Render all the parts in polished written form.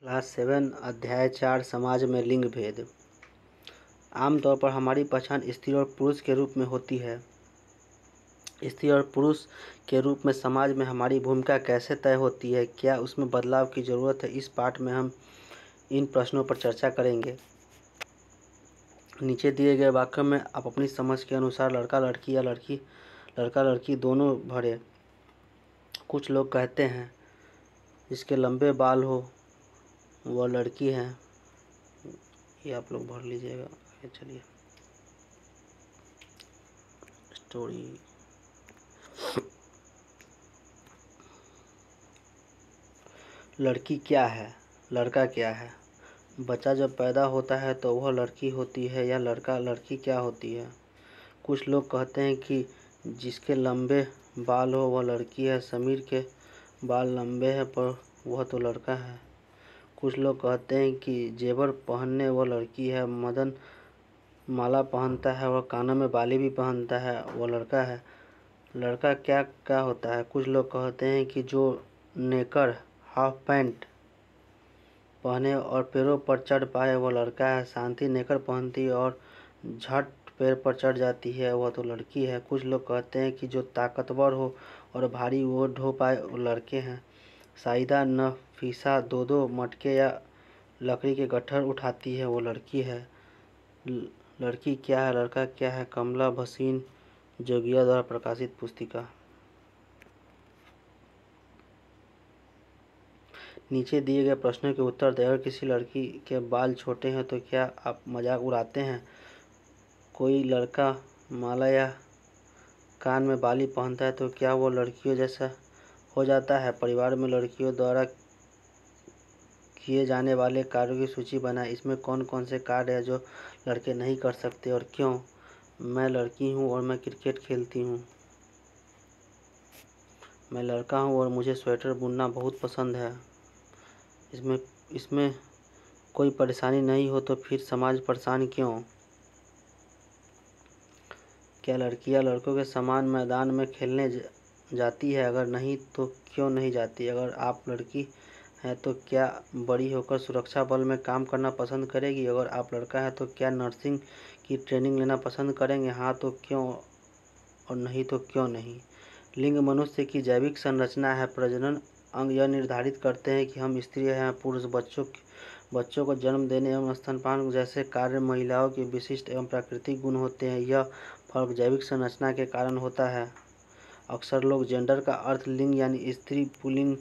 Class 7 अध्याय 4 समाज में लिंग भेद। आमतौर पर हमारी पहचान स्त्री और पुरुष के रूप में होती है। स्त्री और पुरुष के रूप में समाज में हमारी भूमिका कैसे तय होती है, क्या उसमें बदलाव की ज़रूरत है? इस पाठ में हम इन प्रश्नों पर चर्चा करेंगे। नीचे दिए गए वाक्यों में आप अपनी समझ के अनुसार लड़का लड़की या लड़का लड़की दोनों भरें। कुछ लोग कहते हैं जिसके लंबे बाल हो वह लड़की है। ये आप लोग भर लीजिएगा। चलिए स्टोरी। लड़की क्या है, लड़का क्या है? बच्चा जब पैदा होता है तो वह लड़की होती है या लड़का लड़की क्या होती है? कुछ लोग कहते हैं कि जिसके लंबे बाल हो वह लड़की है। समीर के बाल लंबे हैं पर वह तो लड़का है। कुछ लोग कहते हैं कि जेवर पहनने वह लड़की है। मदन माला पहनता है और कानों में बाली भी पहनता है, वह लड़का है। लड़का क्या क्या होता है? कुछ लोग कहते हैं कि जो नेकर हाफ पैंट पहने और पैरों पर चढ़ पाए वह लड़का है। शांति नेकर पहनती और झट पैर पर चढ़ जाती है, वह तो लड़की है। कुछ लोग कहते हैं कि जो ताकतवर हो और भारी वो ढो पाए वो लड़के हैं। साइदा नफीसा दो मटके या लकड़ी के गट्ठर उठाती है, वो लड़की है। लड़की क्या है, लड़का क्या है? कमला भसीन जोगिया द्वारा प्रकाशित पुस्तिका। नीचे दिए गए प्रश्नों के उत्तर दें। अगर किसी लड़की के बाल छोटे हैं तो क्या आप मजाक उड़ाते हैं? कोई लड़का माला या कान में बाली पहनता है तो क्या वो लड़कियों जैसा हो जाता है? परिवार में लड़कियों द्वारा किए जाने वाले कार्यों की सूची बनाएं। इसमें कौन कौन से कार्य हैं जो लड़के नहीं कर सकते और क्यों? मैं लड़की हूँ और मैं क्रिकेट खेलती हूँ। मैं लड़का हूँ और मुझे स्वेटर बुनना बहुत पसंद है। इसमें कोई परेशानी नहीं हो तो फिर समाज परेशान क्यों? क्या लड़कियां लड़कों के समान मैदान में खेलने जाती है? अगर नहीं तो क्यों नहीं जाती? अगर आप लड़की हैं तो क्या बड़ी होकर सुरक्षा बल में काम करना पसंद करेगी? अगर आप लड़का है तो क्या नर्सिंग की ट्रेनिंग लेना पसंद करेंगे? हाँ तो क्यों और नहीं तो क्यों नहीं? लिंग मनुष्य की जैविक संरचना है। प्रजनन अंग यह निर्धारित करते हैं कि हम स्त्री हैं पुरुष। बच्चों को जन्म देने एवं स्तनपान जैसे कार्य महिलाओं के विशिष्ट एवं प्राकृतिक गुण होते हैं। यह फर्क जैविक संरचना के कारण होता है। अक्सर लोग जेंडर का अर्थ लिंग यानी स्त्री पुल्लिंग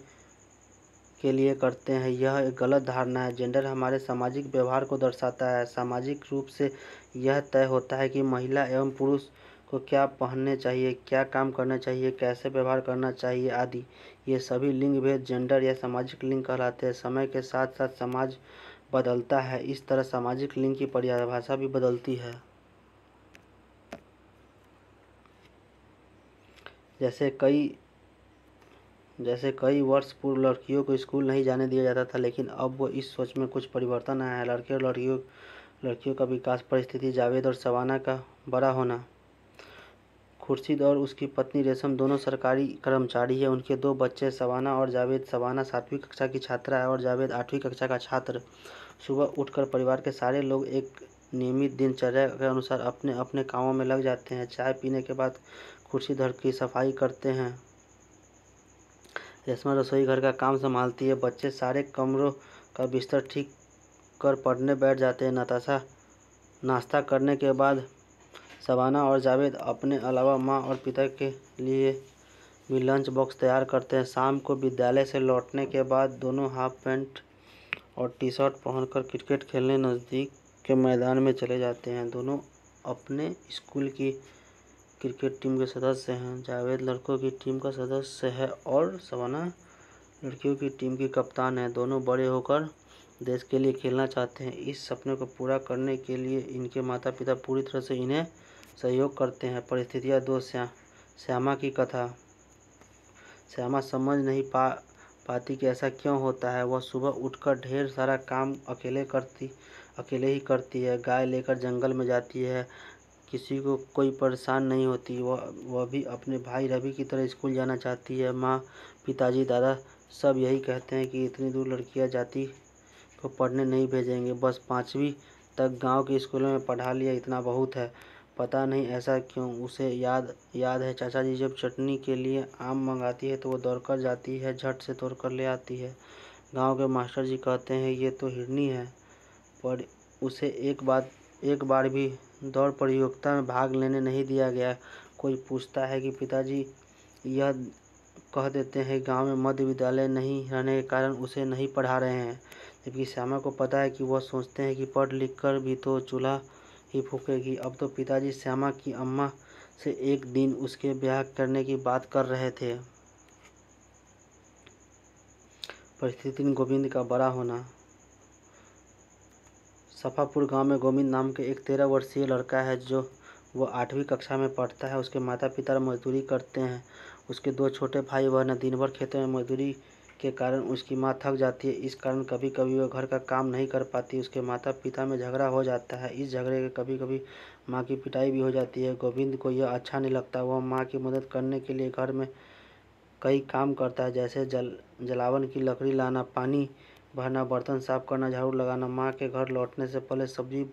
के लिए करते हैं। यह एक गलत धारणा है। जेंडर हमारे सामाजिक व्यवहार को दर्शाता है। सामाजिक रूप से यह तय होता है कि महिला एवं पुरुष को क्या पहनने चाहिए, क्या काम करना चाहिए, कैसे व्यवहार करना चाहिए आदि। ये सभी लिंग भेद जेंडर या सामाजिक लिंग कहलाते हैं। समय के साथ साथ समाज बदलता है, इस तरह सामाजिक लिंग की परिभाषा भी बदलती है। जैसे कई वर्ष पूर्व लड़कियों को स्कूल नहीं जाने दिया जाता था, लेकिन अब वो इस सोच में कुछ परिवर्तन आया है। लड़के और लड़कियों का विकास, परिस्थिति, जावेद और सवाना का बड़ा होना। खुर्शीद और उसकी पत्नी रेशम दोनों सरकारी कर्मचारी हैं। उनके 2 बच्चे सवाना और जावेद। सवाना 7वीं कक्षा की छात्रा है और जावेद 8वीं कक्षा का छात्र। सुबह उठकर परिवार के सारे लोग एक नियमित दिनचर्या के अनुसार अपने अपने कामों में लग जाते हैं। चाय पीने के बाद खुर्शीद घर की सफाई करते हैं। रेशमा रसोई घर का काम संभालती है। बच्चे सारे कमरों का बिस्तर ठीक कर पढ़ने बैठ जाते हैं। नताशा नाश्ता करने के बाद सवाना और जावेद अपने अलावा माँ और पिता के लिए भी लंच बॉक्स तैयार करते हैं। शाम को विद्यालय से लौटने के बाद दोनों हाफ पैंट और टी शर्ट पहनकर क्रिकेट खेलने नज़दीक के मैदान में चले जाते हैं। दोनों अपने स्कूल की क्रिकेट टीम के सदस्य हैं। जावेद लड़कों की टीम का सदस्य है और सवाना लड़कियों की टीम की कप्तान है। दोनों बड़े होकर देश के लिए खेलना चाहते हैं। इस सपने को पूरा करने के लिए इनके माता पिता पूरी तरह से इन्हें सहयोग करते हैं। परिस्थितियाँ 2 श्यामा की कथा। श्यामा समझ नहीं पाती कि ऐसा क्यों होता है। वह सुबह उठकर ढेर सारा काम अकेले ही करती है। गाय लेकर जंगल में जाती है, किसी को कोई परेशान नहीं होती। वह भी अपने भाई रवि की तरह स्कूल जाना चाहती है। माँ, पिताजी, दादा सब यही कहते हैं कि इतनी दूर लड़कियाँ जाती को पढ़ने नहीं भेजेंगे, बस 5वीं तक गांव के स्कूलों में पढ़ा लिया, इतना बहुत है। पता नहीं ऐसा क्यों। उसे याद है चाचा जी जब चटनी के लिए आम मंगाती है तो वो दौड़कर जाती है, झट से तोड़कर ले आती है। गांव के मास्टर जी कहते हैं ये तो हिरनी है, पर उसे एक बार भी दौड़ प्रतियोगिता में भाग लेने नहीं दिया गया। कोई पूछता है कि पिताजी यह कह देते हैं गांव में मध्य विद्यालय नहीं रहने के कारण उसे नहीं पढ़ा रहे हैं, जबकि श्यामा को पता है कि वह सोचते हैं कि पढ़ लिख कर भी तो चूल्हा ही फूकेगी। अब तो पिताजी श्यामा की अम्मा से एक दिन उसके ब्याह करने की बात कर रहे थे। परिस्थिति गोविंद का बड़ा होना। सफापुर गांव में गोविंद नाम के एक 13 वर्षीय लड़का है जो वो 8वीं कक्षा में पढ़ता है। उसके माता पिता मजदूरी करते हैं। उसके 2 छोटे भाई बहन दिन भर खेतों में मजदूरी के कारण उसकी माँ थक जाती है। इस कारण कभी कभी वह घर का काम नहीं कर पाती। उसके माता पिता में झगड़ा हो जाता है। इस झगड़े के कभी कभी माँ की पिटाई भी हो जाती है। गोविंद को यह अच्छा नहीं लगता। वह माँ की मदद करने के लिए घर में कई काम करता है, जैसे जलावन की लकड़ी लाना, पानी भरना, बर्तन साफ करना, झाड़ू लगाना। माँ के घर लौटने से पहले सब्जी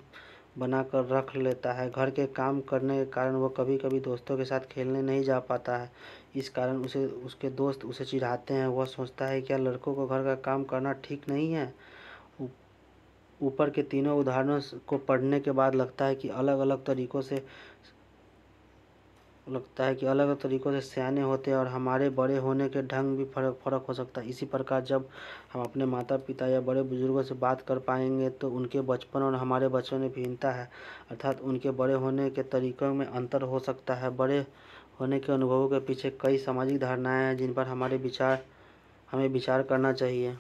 बनाकर रख लेता है। घर के काम करने के कारण वह कभी कभी दोस्तों के साथ खेलने नहीं जा पाता है। इस कारण उसके दोस्त उसे चिढ़ाते हैं। वह सोचता है क्या लड़कों को घर का काम करना ठीक नहीं है। ऊपर के तीनों उदाहरणों को पढ़ने के बाद लगता है कि अलग अलग तरीकों से सयाने होते हैं और हमारे बड़े होने के ढंग भी फर्क हो सकता है। इसी प्रकार जब हम अपने माता पिता या बड़े बुजुर्गों से बात कर पाएंगे तो उनके बचपन और हमारे बचपन में भिन्नता है, अर्थात उनके बड़े होने के तरीकों में अंतर हो सकता है। बड़े होने के अनुभवों के पीछे कई सामाजिक धारणाएं हैं जिन पर हमें विचार करना चाहिए।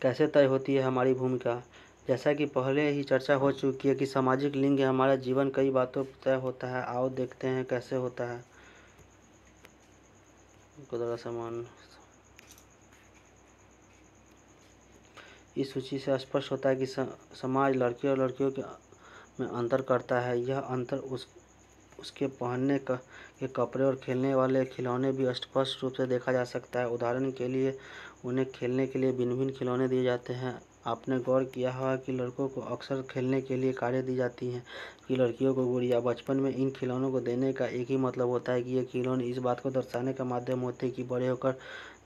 कैसे तय होती है हमारी भूमिका। जैसा कि पहले ही चर्चा हो चुकी है कि सामाजिक लिंग हमारा जीवन कई बातों पर तय होता है। आओ देखते हैं कैसे होता है। समान इस सूची से स्पष्ट होता है कि समाज लड़के और लड़कियों में अंतर करता है। यह अंतर उसके पहनने के कपड़े और खेलने वाले खिलौने भी स्पष्ट रूप से देखा जा सकता है। उदाहरण के लिए उन्हें खेलने के लिए भिन्न भिन्न खिलौने दिए जाते हैं। आपने गौर किया होगा कि लड़कों को अक्सर खेलने के लिए कारें दी जाती हैं कि लड़कियों को गुड़िया। बचपन में इन खिलौनों को देने का एक ही मतलब होता है कि ये खिलौने इस बात को दर्शाने का माध्यम होते हैं कि बड़े होकर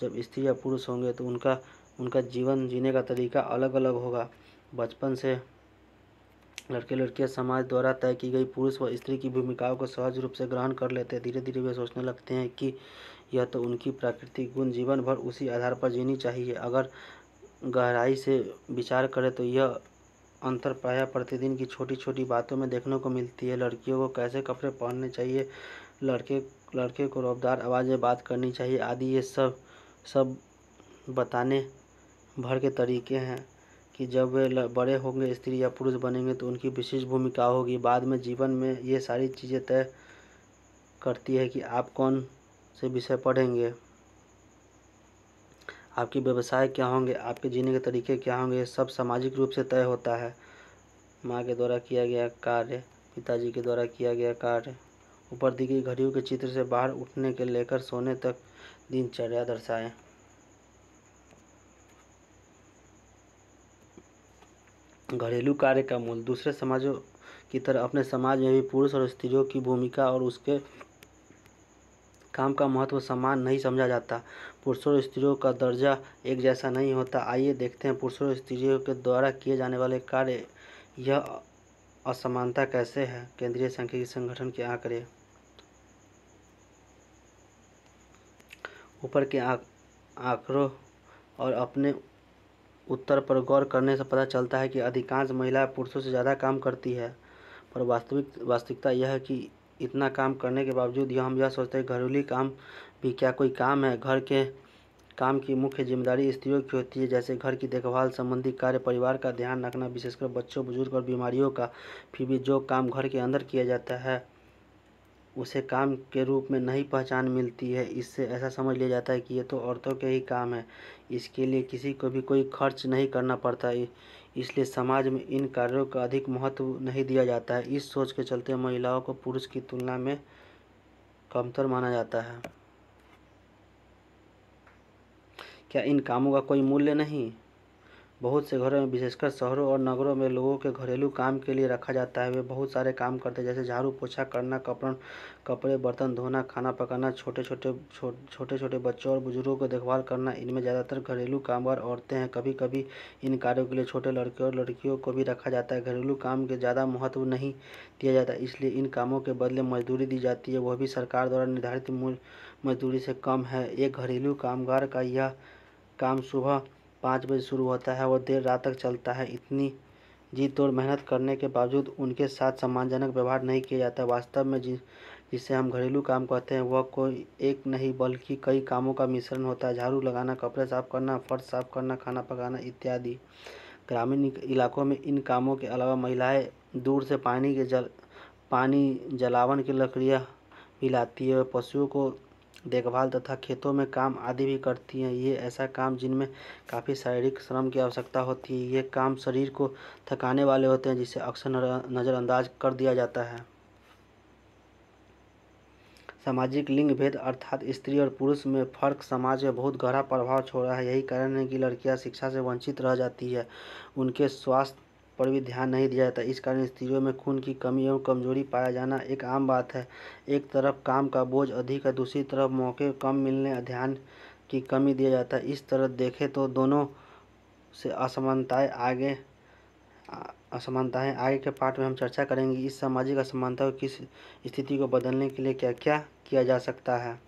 जब स्त्री या पुरुष होंगे तो उनका जीवन जीने का तरीका अलग अलग होगा। बचपन से लड़के लड़कियां समाज द्वारा तय की गई पुरुष व स्त्री की भूमिकाओं को सहज रूप से ग्रहण कर लेते हैं। धीरे धीरे वे सोचने लगते हैं कि यह तो उनकी प्राकृतिक गुण जीवन भर उसी आधार पर जीनी चाहिए। अगर गहराई से विचार करें तो यह अंतर प्रायः प्रतिदिन की छोटी छोटी बातों में देखने को मिलती है। लड़कियों को कैसे कपड़े पहनने चाहिए, लड़के को रौबदार आवाज़ में बात करनी चाहिए आदि, ये सब बताने भर के तरीके हैं कि जब वे बड़े होंगे स्त्री या पुरुष बनेंगे तो उनकी विशेष भूमिका होगी। बाद में जीवन में ये सारी चीज़ें तय करती है कि आप कौन से विषय पढ़ेंगे, आपके व्यवसाय क्या होंगे, आपके जीने के तरीके क्या होंगे। ये सब सामाजिक रूप से तय होता है। माँ के द्वारा किया गया कार्य, पिताजी के द्वारा किया गया कार्य। ऊपर दी गई घड़ियों के चित्र से बाहर उठने के लेकर सोने तक दिनचर्या दर्शाएं। घरेलू कार्य का मूल। दूसरे समाजों की तरह अपने समाज में भी पुरुष और स्त्रियों की भूमिका और उसके काम का महत्व समान नहीं समझा जाता। पुरुषों और स्त्रियों का दर्जा एक जैसा नहीं होता। आइए देखते हैं पुरुषों और स्त्रियों के द्वारा किए जाने वाले कार्य, यह असमानता कैसे है। केंद्रीय सांख्यिकी संगठन के आंकड़े। ऊपर के आंकड़ों और अपने उत्तर पर गौर करने से पता चलता है कि अधिकांश महिलाएं पुरुषों से ज़्यादा काम करती है, पर वास्तविकता यह है कि इतना काम करने के बावजूद हम यह सोचते हैं घरेलू काम भी क्या कोई काम है। घर के काम की मुख्य जिम्मेदारी स्त्रियों की होती है, जैसे घर की देखभाल संबंधी कार्य, परिवार का ध्यान रखना, विशेषकर बच्चों, बुजुर्ग और बीमारियों का। फिर भी जो काम घर के अंदर किया जाता है उसे काम के रूप में नहीं पहचान मिलती है। इससे ऐसा समझ लिया जाता है कि ये तो औरतों के ही काम है, इसके लिए किसी को भी कोई खर्च नहीं करना पड़ता, इसलिए समाज में इन कार्यों का अधिक महत्व नहीं दिया जाता है। इस सोच के चलते महिलाओं को पुरुष की तुलना में कमतर माना जाता है। क्या इन कामों का कोई मूल्य नहीं? बहुत से घरों में, विशेषकर शहरों और नगरों में, लोगों के घरेलू काम के लिए रखा जाता है। वे बहुत सारे काम करते हैं, जैसे झाड़ू पोछा करना, कपड़े बर्तन धोना, खाना पकाना, छोटे छोटे बच्चों और बुजुर्गों की देखभाल करना। इनमें ज़्यादातर घरेलू कामगार औरतें हैं। कभी कभी इन कार्यों के लिए छोटे लड़के और लड़कियों को भी रखा जाता है। घरेलू काम के ज़्यादा महत्व नहीं दिया जाता, इसलिए इन कामों के बदले मजदूरी दी जाती है, वह भी सरकार द्वारा निर्धारित मजदूरी से कम है। एक घरेलू कामगार का यह काम सुबह 5 बजे शुरू होता है और देर रात तक चलता है। इतनी जी तोड़ मेहनत करने के बावजूद उनके साथ सम्मानजनक व्यवहार नहीं किया जाता। वास्तव में जिसे हम घरेलू काम कहते हैं, वह कोई एक नहीं बल्कि कई कामों का मिश्रण होता है। झाड़ू लगाना, कपड़े साफ करना, फर्श साफ करना, खाना पकाना इत्यादि। ग्रामीण इलाकों में इन कामों के अलावा महिलाएं दूर से पानी जलावन की लकड़ियाँ भी लाती है। पशुओं को देखभाल तथा खेतों में काम आदि भी करती हैं। ये ऐसा काम जिनमें काफ़ी शारीरिक श्रम की आवश्यकता होती है। ये काम शरीर को थकाने वाले होते हैं, जिसे अक्सर नज़रअंदाज कर दिया जाता है। सामाजिक लिंग भेद अर्थात स्त्री और पुरुष में फर्क समाज में बहुत गहरा प्रभाव छोड़ा है। यही कारण है कि लड़कियां शिक्षा से वंचित रह जाती है। उनके स्वास्थ्य पर भी ध्यान नहीं दिया जाता। इस कारण स्त्रियों में खून की कमी एवं कमजोरी पाया जाना एक आम बात है। एक तरफ काम का बोझ अधिक है, दूसरी तरफ मौके कम मिलने, ध्यान की कमी दिया जाता है। इस तरह देखें तो दोनों से असमानताएं आगे के पाठ में हम चर्चा करेंगे। इस सामाजिक असमानता की स्थिति को बदलने के लिए क्या क्या किया जा सकता है।